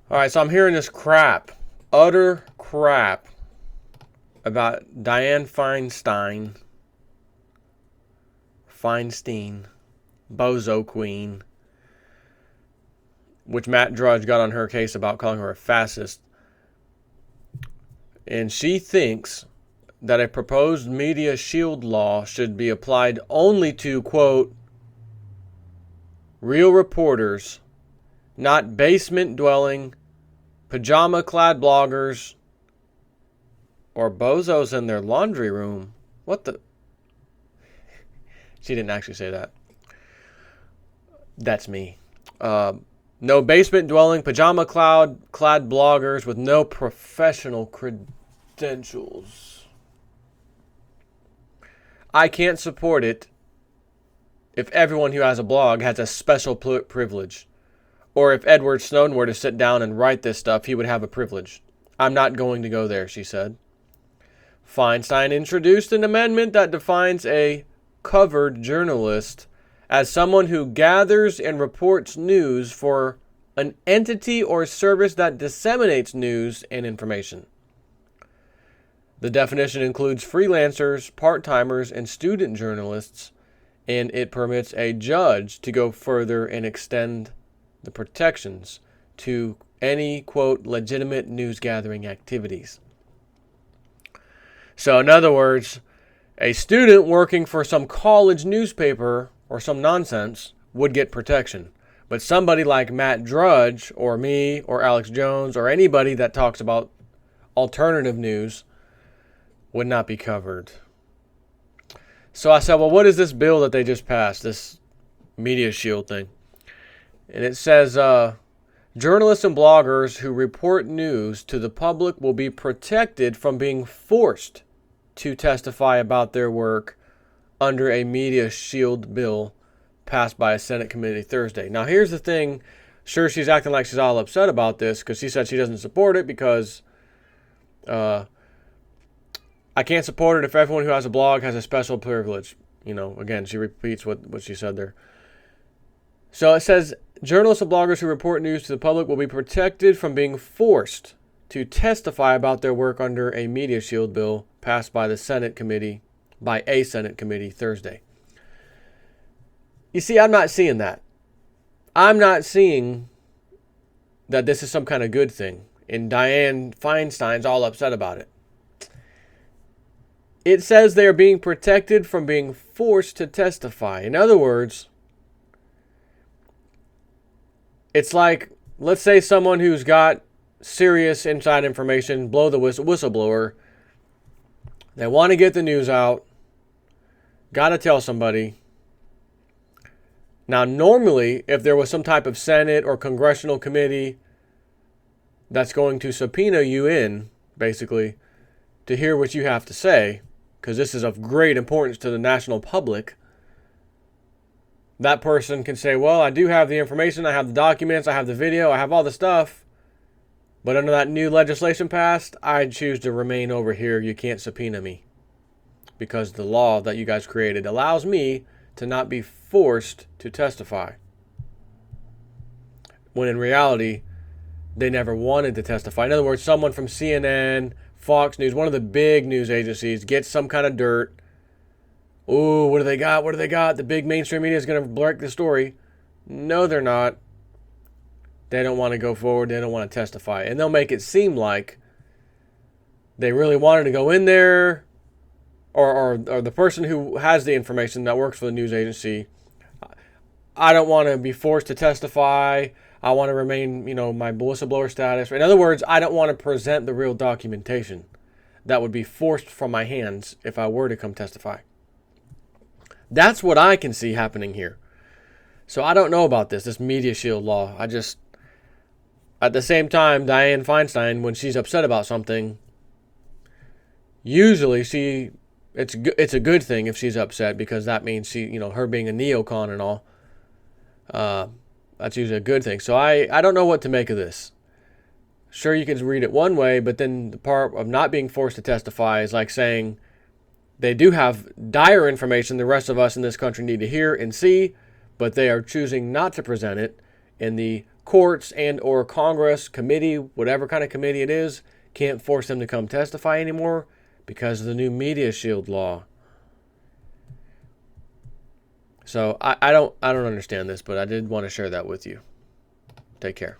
All right, so I'm hearing this crap, utter crap, about Dianne Feinstein, Bozo Queen, which Matt Drudge got on her case about calling her a fascist. And she thinks that a proposed media shield law should be applied only to, quote, real reporters, not basement-dwelling, pajama-clad bloggers, or bozos in their laundry room. What the? She didn't actually say that. That's me. No basement-dwelling, pajama-clad bloggers with no professional credentials. I can't support it if everyone who has a blog has a special privilege. Or if Edward Snowden were to sit down and write this stuff, he would have a privilege. I'm not going to go there, she said. Feinstein introduced an amendment that defines a covered journalist as someone who gathers and reports news for an entity or service that disseminates news and information. The definition includes freelancers, part-timers, and student journalists, and it permits a judge to go further and extend the protections to any, quote, legitimate news gathering activities. So in other words, a student working for some college newspaper or some nonsense would get protection. But somebody like Matt Drudge or me or Alex Jones or anybody that talks about alternative news would not be covered. So I said, well, what is this bill that they just passed, this media shield thing? And it says, journalists and bloggers who report news to the public will be protected from being forced to testify about their work under a media shield bill passed by a Senate committee Thursday. Now, here's the thing. Sure, she's acting like she's all upset about this because she said she doesn't support it because I can't support it if everyone who has a blog has a special privilege. You know, again, she repeats what she said there. So it says, journalists and bloggers who report news to the public will be protected from being forced to testify about their work under a media shield bill passed by a Senate committee Thursday. You see, I'm not seeing that. I'm not seeing that this is some kind of good thing. And Dianne Feinstein's all upset about it. It says they are being protected from being forced to testify. In other words, it's like, let's say someone who's got serious inside information, blow the whistleblower. They want to get the news out. Got to tell somebody. Now, normally, if there was some type of Senate or congressional committee that's going to subpoena you in, basically, to hear what you have to say, because this is of great importance to the national public, that person can say, well, I do have the information, I have the documents, I have the video, I have all the stuff, but under that new legislation passed, I choose to remain over here. You can't subpoena me because the law that you guys created allows me to not be forced to testify. When in reality, they never wanted to testify. In other words, someone from CNN, Fox News, one of the big news agencies, gets some kind of dirt. Ooh, what do they got? What do they got? The big mainstream media is going to break the story. No, they're not. They don't want to go forward. They don't want to testify. And they'll make it seem like they really wanted to go in there, or the person who has the information that works for the news agency, I don't want to be forced to testify. I want to remain, my whistleblower status. In other words, I don't want to present the real documentation that would be forced from my hands if I were to come testify. That's what I can see happening here. So I don't know about this media shield law. At the same time, Dianne Feinstein, when she's upset about something, usually it's a good thing if she's upset because that means her being a neocon and all. That's usually a good thing. So I don't know what to make of this. Sure, you can read it one way, but then the part of not being forced to testify is like saying they do have dire information the rest of us in this country need to hear and see, but they are choosing not to present it in the courts and or Congress committee, whatever kind of committee it is, can't force them to come testify anymore because of the new media shield law. So I don't understand this, but I did want to share that with you. Take care.